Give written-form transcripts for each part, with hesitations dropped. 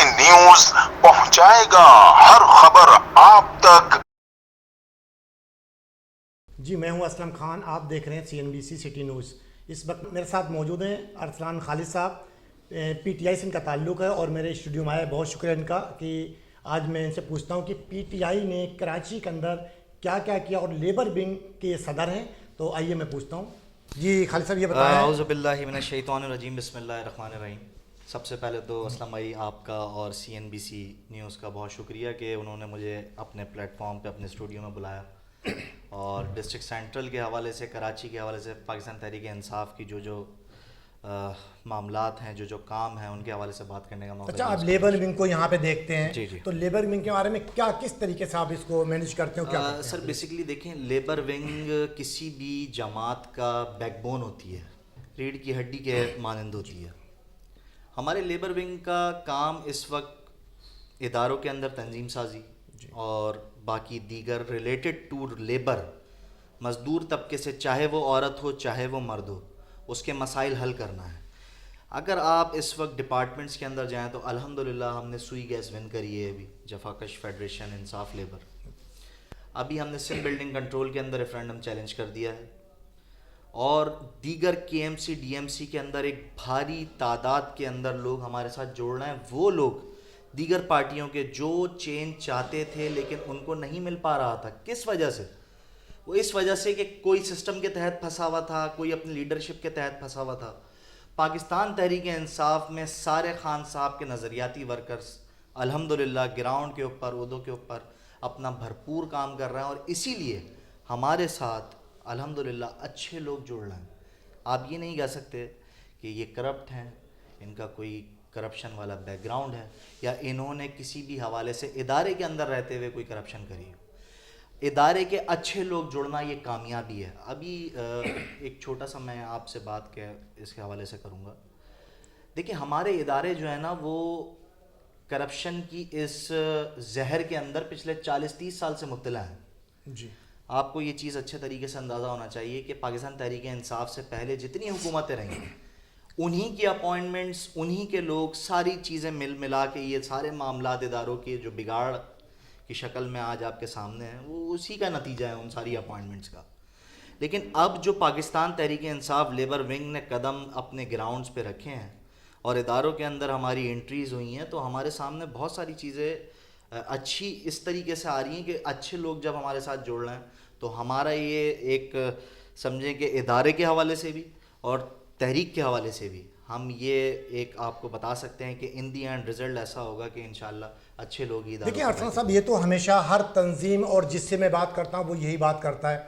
News پہنچائے گا ہر خبر آپ تک۔ جی میں ہوں اسلم خان، آپ دیکھ رہے ہیں CNBC سٹی نیوز۔ اس وقت میرے ساتھ موجود ہیں ارسلان خالد صاحب، PTI سے ان کا تعلق ہے اور میرے اسٹوڈیو میں آئے، بہت شکریہ ان کا کہ آج میں ان سے پوچھتا ہوں کہ PTI نے کراچی کے اندر کیا کیا کیا اور لیبر ونگ کے صدر ہیں، تو آئیے میں پوچھتا ہوں۔ جی خالد صاحب یہ بتائیں۔ اعوذ باللہ من الشیطان الرجیم، بسم اللہ الرحمن الرحیم۔ سب سے پہلے تو اسلم بھائی آپ کا اور CNBC نیوز کا بہت شکریہ کہ انہوں نے مجھے اپنے پلیٹ فارم پہ اپنے اسٹوڈیو میں بلایا اور ڈسٹرکٹ سینٹرل کے حوالے سے، کراچی کے حوالے سے، پاکستان تحریک انصاف کی جو معاملات ہیں، جو کام ہیں، ان کے حوالے سے بات کرنے کا موقع۔ اچھا، آپ لیبر ونگ کو یہاں پہ دیکھتے ہیں، جی جی، تو لیبر ونگ کے بارے میں کیا کس طریقے سے آپ اس کو مینیج کرتے ہو؟ کیا سر بیسیکلی دیکھیں، لیبر ونگ کسی بھی جماعت کا بیک بون ہوتی ہے، ریڑھ کی ہڈی کے مانند ہوتی ہے۔ ہمارے لیبر ونگ کا کام اس وقت اداروں کے اندر تنظیم سازی اور باقی دیگر ریلیٹڈ ٹو لیبر، مزدور طبقے سے، چاہے وہ عورت ہو چاہے وہ مرد ہو، اس کے مسائل حل کرنا ہے۔ اگر آپ اس وقت ڈپارٹمنٹس کے اندر جائیں تو الحمدللہ ہم نے سوئی گیس ون کری ہے، ابھی جفاکش فیڈریشن انصاف لیبر۔ ابھی ہم نے سندھ بلڈنگ کنٹرول کے اندر ریفرینڈم چیلنج کر دیا ہے، اور دیگر KMC DMC کے اندر ایک بھاری تعداد کے اندر لوگ ہمارے ساتھ جوڑ رہے ہیں، وہ لوگ دیگر پارٹیوں کے جو چینج چاہتے تھے لیکن ان کو نہیں مل پا رہا تھا۔ کس وجہ سے؟ وہ اس وجہ سے کہ کوئی سسٹم کے تحت پھنسا ہوا تھا، کوئی اپنی لیڈرشپ کے تحت پھنسا ہوا تھا۔ پاکستان تحریک انصاف میں سارے خان صاحب کے نظریاتی ورکرز الحمدللہ گراؤنڈ کے اوپر، عہدوں کے اوپر اپنا بھرپور کام کر رہے ہیں، اور اسی لیے ہمارے ساتھ الحمدللہ اچھے لوگ جڑ رہے ہیں۔ آپ یہ نہیں کہہ سکتے کہ یہ کرپٹ ہیں، ان کا کوئی کرپشن والا بیک گراؤنڈ ہے، یا انہوں نے کسی بھی حوالے سے ادارے کے اندر رہتے ہوئے کوئی کرپشن کری ہو۔ ادارے کے اچھے لوگ جڑنا یہ کامیابی ہے۔ ابھی ایک چھوٹا سا میں آپ سے بات اس کے حوالے سے کروں گا۔ دیکھیں، ہمارے ادارے جو ہیں نا، وہ کرپشن کی اس زہر کے اندر پچھلے 40-30 سال سے مبتلا ہیں۔ جی، آپ کو یہ چیز اچھے طریقے سے اندازہ ہونا چاہیے کہ پاکستان تحریک انصاف سے پہلے جتنی حکومتیں رہیں، انہی کی اپوائنٹمنٹس، انہی کے لوگ، ساری چیزیں ملا کے یہ سارے معاملات اداروں کے جو بگاڑ کی شکل میں آج آپ کے سامنے ہیں، وہ اسی کا نتیجہ ہے، ان ساری اپوائنٹمنٹس کا۔ لیکن اب جو پاکستان تحریک انصاف لیبر ونگ نے قدم اپنے گراؤنڈز پہ رکھے ہیں اور اداروں کے اندر ہماری انٹریز ہوئی ہیں، تو ہمارے سامنے بہت ساری چیزیں اچھی اس طریقے سے آ رہی ہیں کہ اچھے لوگ جب ہمارے ساتھ جوڑ رہے ہیں تو ہمارا یہ ایک سمجھیں کہ ادارے کے حوالے سے بھی اور تحریک کے حوالے سے بھی ہم یہ ایک آپ کو بتا سکتے ہیں کہ ان دی اینڈ رزلٹ ایسا ہوگا کہ انشاءاللہ اچھے لوگ ہی اداروں۔ دیکھیں ارسلان صاحب، یہ تو ہمیشہ ہر تنظیم اور جس سے میں بات کرتا ہوں وہ یہی بات کرتا ہے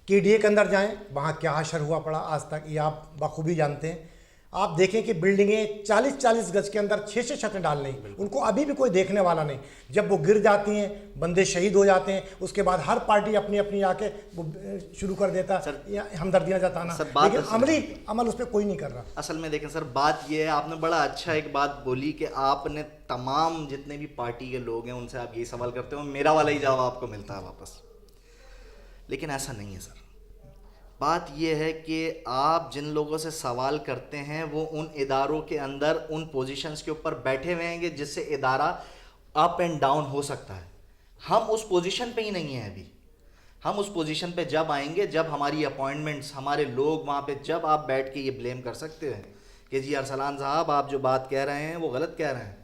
کہ DA کے اندر جائیں، وہاں کیا حشر ہوا پڑا آج تک، یہ آپ بخوبی جانتے ہیں۔ آپ دیکھیں کہ بلڈنگیں 40-40 گز کے اندر 6 چھتیں ڈال رہی ہیں، ان کو ابھی بھی کوئی دیکھنے والا نہیں۔ جب وہ گر جاتی ہیں، بندے شہید ہو جاتے ہیں، اس کے بعد ہر پارٹی اپنی اپنی آ کے وہ شروع کر دیتا ہے ہمدردیاں جتانا، لیکن عمل اس پہ کوئی نہیں کر رہا۔ اصل میں دیکھیں سر، بات یہ ہے، آپ نے بڑا اچھا ایک بات بولی کہ آپ نے تمام جتنے بھی پارٹی کے لوگ ہیں ان سے آپ یہی سوال کرتے ہو، میرا والا ہی جواب آپ کو ملتا ہے واپس، لیکن ایسا نہیں ہے سر۔ بات یہ ہے کہ آپ جن لوگوں سے سوال کرتے ہیں وہ ان اداروں کے اندر ان پوزیشنز کے اوپر بیٹھے ہوئے ہیں کہ جس سے ادارہ اپ اینڈ ڈاؤن ہو سکتا ہے۔ ہم اس پوزیشن پہ ہی نہیں ہیں ابھی۔ ہم اس پوزیشن پہ جب آئیں گے جب ہماری اپوائنٹمنٹس، ہمارے لوگ وہاں پہ، جب آپ بیٹھ کے یہ بلیم کر سکتے ہیں کہ جی ارسلان صاحب آپ جو بات کہہ رہے ہیں وہ غلط کہہ رہے ہیں،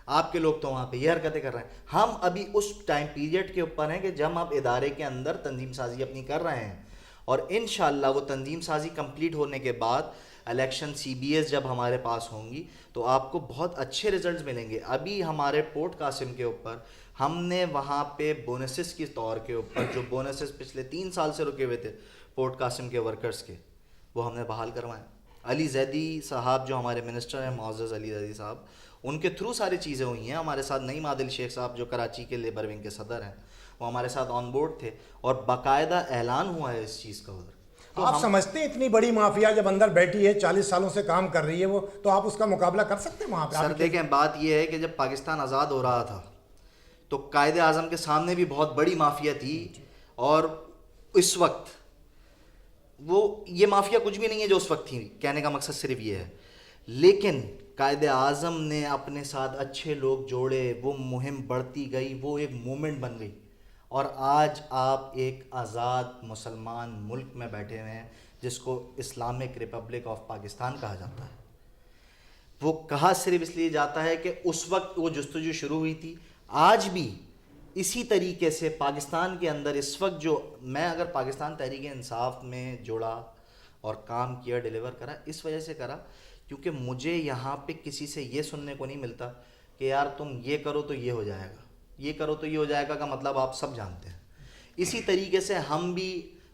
آپ کے لوگ تو وہاں پہ یہ حرکتیں کر رہے ہیں۔ ہم ابھی اس ٹائم پیریڈ کے اوپر ہیں کہ جب آپ ادارے کے اندر تنظیم سازی اپنی کر رہے ہیں، اور انشاءاللہ وہ تنظیم سازی کمپلیٹ ہونے کے بعد الیکشن CBS جب ہمارے پاس ہوں گی تو آپ کو بہت اچھے ریزلٹس ملیں گے۔ ابھی ہمارے پورٹ قاسم کے اوپر ہم نے وہاں پہ بونسز کی طور کے اوپر جو بونسز پچھلے 3 سال سے رکے ہوئے تھے پورٹ قاسم کے ورکرز کے، وہ ہم نے بحال کروائے۔ علی زیدی صاحب جو ہمارے منسٹر ہیں، معزز علی زیدی صاحب، ان کے تھرو ساری چیزیں ہوئی ہیں۔ ہمارے ساتھ نعیم عادل شیخ صاحب جو کراچی کے لیبر ونگ کے صدر ہیں، وہ ہمارے ساتھ آن بورڈ تھے، اور باقاعدہ اعلان ہوا ہے اس چیز کا ادھر۔ آپ سمجھتے ہیں اتنی بڑی مافیا جب اندر بیٹھی ہے، 40 سالوں سے کام کر رہی ہے وہ، تو آپ اس کا مقابلہ کر سکتے ہیں وہاں پہ؟ سر دیکھیں، بات یہ ہے کہ جب پاکستان آزاد ہو رہا تھا تو قائد اعظم کے سامنے بھی بہت بڑی مافیا تھی، اور اس وقت وہ یہ مافیا کچھ بھی نہیں ہے جو اس وقت تھی، کہنے کا مقصد صرف یہ ہے۔ لیکن قائد اعظم نے اپنے ساتھ اچھے لوگ جوڑے, وہ مہم بڑھتی گئی, وہ ایک موومنٹ بن گئی, اور آج آپ ایک آزاد مسلمان ملک میں بیٹھے ہوئے ہیں جس کو اسلامک ریپبلک آف پاکستان کہا جاتا ہے. وہ کہا صرف اس لیے جاتا ہے کہ اس وقت وہ جستجو شروع ہوئی تھی. آج بھی اسی طریقے سے پاکستان کے اندر اس وقت جو میں اگر پاکستان تحریک انصاف میں جڑا اور کام کیا, ڈیلیور کرا, اس وجہ سے کرا کیونکہ مجھے یہاں پہ کسی سے یہ سننے کو نہیں ملتا کہ یار تم یہ کرو تو یہ ہو جائے گا, یہ کرو تو یہ ہو جائے گا کا مطلب آپ سب جانتے ہیں. اسی طریقے سے ہم بھی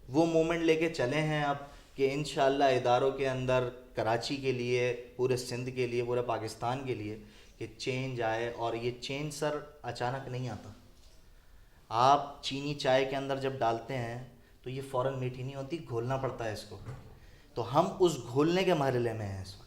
وہ مومنٹ لے کے چلے ہیں اب کہ انشاءاللہ اداروں کے اندر کراچی کے لیے, پورے سندھ کے لیے, پورے پاکستان کے لیے کہ چینج آئے. اور یہ چینج سر اچانک نہیں آتا. آپ چینی چائے کے اندر جب ڈالتے ہیں تو یہ فوراً میٹھی نہیں ہوتی, گھولنا پڑتا ہے اس کو. تو ہم اس گھولنے کے مرحلے میں ہیں اس وقت.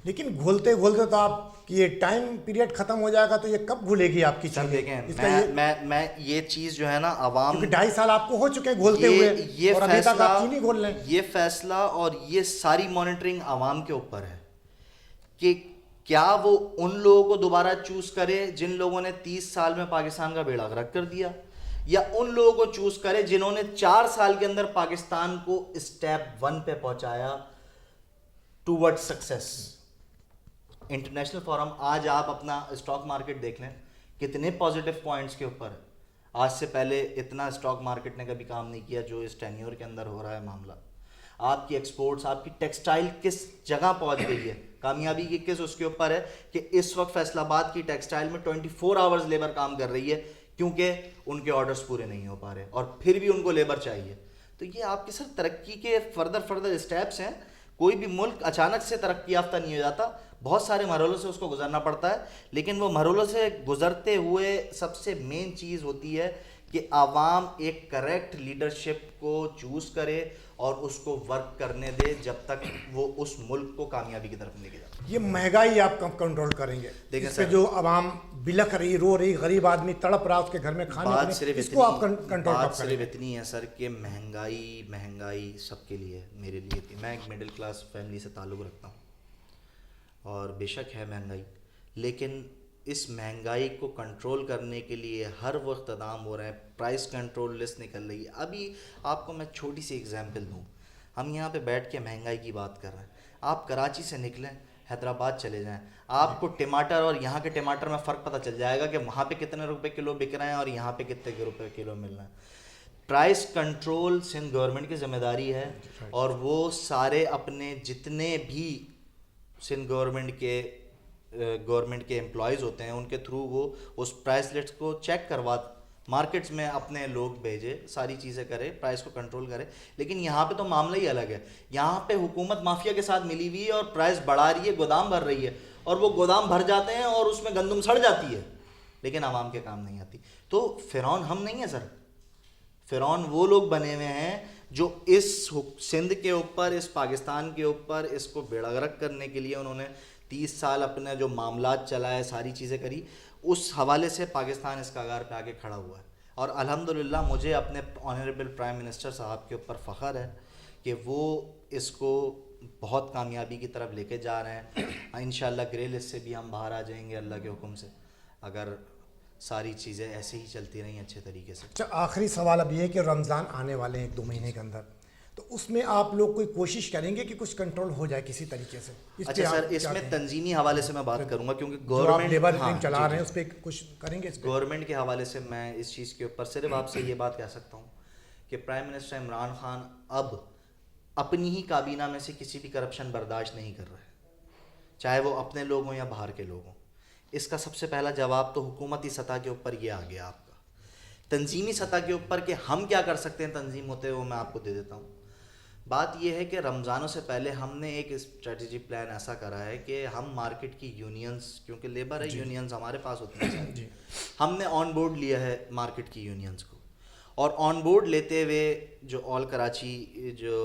لیکن گھولتے گھولتے تو آپ کی یہ ٹائم پیریڈ ختم ہو جائے گا, تو یہ کب گھلے گی آپ کی سر چینی؟ دیکھیں میں یہ چیز جو ہے نا عوام, کیونکہ 2.5 سال آپ کو ہو چکے گھولتے ہوئے اور ابھی تک آپ چینی گھول رہے ہیں. یہ فیصلہ اور یہ ساری مانیٹرنگ عوام کے اوپر ہے کہ کیا وہ ان لوگوں کو دوبارہ چوز کرے جن لوگوں نے 30 سال میں پاکستان کا بیڑا غرق کر دیا, یا ان لوگوں کو چوز کرے جنہوں نے 4 سال کے اندر پاکستان کو اسٹیپ 1 پہ پہنچایا ٹوورڈ سکسیس. انٹرنیشنل فورم, آج آپ اپنا اسٹاک مارکیٹ دیکھ لیں کتنے پازیٹیو پوائنٹس کے اوپر ہے. آج سے پہلے اتنا اسٹاک مارکیٹ نے کبھی کام نہیں کیا جو اس ٹینیور کے اندر ہو رہا ہے معاملہ. آپ کی ایکسپورٹس, آپ کی ٹیکسٹائل کس جگہ پہنچ گئی ہے, کامیابی کی کس اس کے اوپر ہے کہ اس وقت فیصل آباد کی ٹیکسٹائل میں 24 آورز لیبر کام کر رہی ہے کیونکہ ان کے آرڈرز پورے نہیں ہو پا رہے اور پھر بھی ان کو لیبر چاہیے. تو یہ آپ کی سر ترقی کے فردر اسٹیپس ہیں. کوئی بھی ملک اچانک سے ترقی یافتہ نہیں ہو جاتا, بہت سارے مرحلوں سے اس کو گزرنا پڑتا ہے. لیکن وہ مرحلوں سے گزرتے ہوئے سب سے مین چیز ہوتی ہے کہ عوام ایک کریکٹ لیڈرشپ کو چوز کرے اور اس کو ورک کرنے دے جب تک وہ اس ملک کو کامیابی کی طرف لے کے جائے. یہ مہنگائی آپ کب کنٹرول کریں گے؟ دیکھیں اس پہ جو عوام بلک رہی, رو رہی, غریب آدمی تڑپ رہا اس کے گھر میں کھانے, اس کو آپ کنٹرول بات کریں صرف اتنی ہے سر کہ مہنگائی سب کے لیے, میرے لیے تھی. میں ایک مڈل کلاس فیملی سے تعلق رکھتا ہوں اور بے شک ہے مہنگائی, لیکن اس مہنگائی کو کنٹرول کرنے کے لیے ہر وقت اقدام ہو رہے ہیں. پرائس کنٹرول لسٹ نکل رہی ہے. ابھی آپ کو میں چھوٹی سی ایگزامپل دوں, ہم یہاں پہ بیٹھ کے مہنگائی کی بات کر رہے ہیں. آپ کراچی سے نکلیں, حیدرآباد چلے جائیں, آپ کو ٹماٹر اور یہاں کے ٹماٹر میں فرق پتہ چل جائے گا کہ وہاں پہ کتنے روپے کلو بک رہے ہیں اور یہاں پہ کتنے روپے کلو مل رہے ہیں. پرائس کنٹرول سندھ گورنمنٹ کی ذمہ داری ہے, اور وہ سارے اپنے جتنے بھی سندھ گورنمنٹ کے امپلائیز ہوتے ہیں ان کے تھرو وہ اس پرائس لسٹ کو چیک کروا, مارکیٹس میں اپنے لوگ بھیجے, ساری چیزیں کرے, پرائس کو کنٹرول کرے. لیکن یہاں پہ تو معاملہ ہی الگ ہے. یہاں پہ حکومت مافیا کے ساتھ ملی ہوئی ہے اور پرائس بڑھا رہی ہے, گودام بھر رہی ہے, اور وہ گودام بھر جاتے ہیں اور اس میں گندم سڑ جاتی ہے, لیکن عوام کے کام نہیں آتی. تو فرعون ہم نہیں ہیں سر, فرعون وہ لوگ بنے ہوئے ہیں جو اس سندھ کے اوپر, اس پاکستان کے اوپر اس کو بیڑا غرق کرنے کے لیے انہوں نے 30 سال اپنے جو معاملات چلائے, ساری چیزیں کری. اس حوالے سے پاکستان اس کاغار پہ آگے کھڑا ہوا ہے. اور الحمدللہ مجھے اپنے آنریبل پرائم منسٹر صاحب کے اوپر فخر ہے کہ وہ اس کو بہت کامیابی کی طرف لے کے جا رہے ہیں. انشاءاللہ گرے لسٹ سے بھی ہم باہر آ جائیں گے اللہ کے حکم سے, اگر ساری چیزیں ایسے ہی چلتی رہیں اچھے طریقے سے. اچھا, آخری سوال اب یہ ہے کہ رمضان آنے والے ہیں 1-2 مہینے کے اندر, تو اس میں آپ لوگ کوئی کوشش کریں گے کہ کچھ کنٹرول ہو جائے کسی طریقے سے؟ اچھا سر, اس میں تنظیمی حوالے سے میں بات کروں گا کیونکہ گورنمنٹ لیبر گورنمنٹ چلا رہے ہیں اس پہ کچھ کریں گے؟ گورنمنٹ کے حوالے سے میں اس چیز کے اوپر صرف آپ سے یہ بات کہہ سکتا ہوں کہ پرائم منسٹر عمران خان اب اپنی ہی کابینہ میں سے کسی بھی کرپشن برداشت نہیں کر رہے, چاہے وہ اپنے لوگ ہوں یا باہر کے لوگ ہوں. اس کا سب سے پہلا جواب تو حکومتی سطح کے اوپر یہ آ گیا آپ کا. تنظیمی سطح کے اوپر کہ ہم کیا کر سکتے ہیں تنظیم ہوتے ہوئے, میں آپ کو دے دیتا ہوں. بات یہ ہے کہ رمضانوں سے پہلے ہم نے ایک اسٹریٹجی پلان ایسا کرا ہے کہ ہم مارکیٹ کی یونینز, کیونکہ لیبر ہے, یونینز ہمارے پاس ہوتی ہیں, ہم نے آن بورڈ لیا ہے مارکیٹ کی یونینز کو. اور آن بورڈ لیتے ہوئے جو آل کراچی جو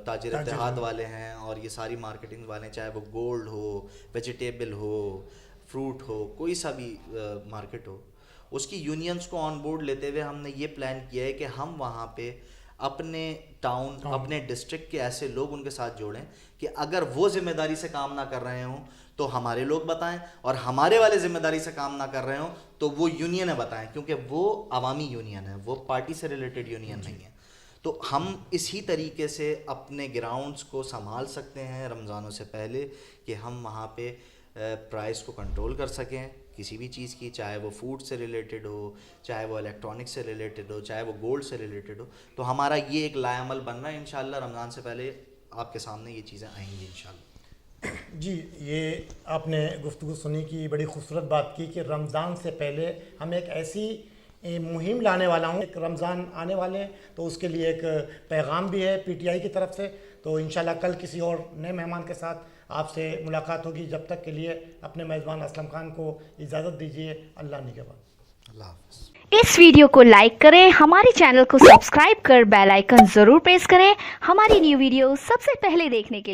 تاجر اتحاد والے ہیں اور یہ ساری مارکیٹنگ والے, چاہے وہ گولڈ ہو, ویجیٹیبل ہو, فروٹ ہو, کوئی سا بھی مارکیٹ ہو, اس کی یونینز کو آن بورڈ لیتے ہوئے ہم نے یہ پلان کیا ہے کہ ہم وہاں پہ اپنے ٹاؤن, اپنے ڈسٹرکٹ کے ایسے لوگ ان کے ساتھ جوڑیں کہ اگر وہ ذمہ داری سے کام نہ کر رہے ہوں تو ہمارے لوگ بتائیں, اور ہمارے والے ذمہ داری سے کام نہ کر رہے ہوں تو وہ یونینیں بتائیں, کیونکہ وہ عوامی یونین ہے, وہ پارٹی سے ریلیٹڈ یونین نہیں ہے. تو ہم اسی طریقے سے اپنے گراؤنڈز کو سنبھال سکتے ہیں رمضانوں سے پہلے, کہ ہم وہاں پہ پرائس کو کنٹرول کر سکیں کسی بھی چیز کی, چاہے وہ فوڈ سے ریلیٹڈ ہو, چاہے وہ الیکٹرانک سے ریلیٹڈ ہو, چاہے وہ گولڈ سے ریلیٹڈ ہو. تو ہمارا یہ ایک لائے عمل بن رہا ہے, انشاءاللہ رمضان سے پہلے آپ کے سامنے یہ چیزیں آئیں گی انشاءاللہ. جی, یہ آپ نے گفتگو سنی کی بڑی خوبصورت بات کی کہ رمضان سے پہلے ہم ایک ایسی مہم لانے والا ہوں. ایک رمضان آنے والے ہیں تو اس کے لیے ایک پیغام بھی ہے پی ٹی آئی کی طرف سے. تو انشاءاللہ کل کسی اور نئے مہمان کے ساتھ آپ سے ملاقات ہوگی. جب تک کے لیے اپنے میزبان اسلم خان کو اجازت دیجیے. اللہ نگہبان. اللہ حافظ. اس ویڈیو کو لائک کریں, ہمارے چینل کو سبسکرائب کر بیل آئیکن ضرور پریس کریں ہماری نیو ویڈیو سب سے پہلے دیکھنے کے لیے.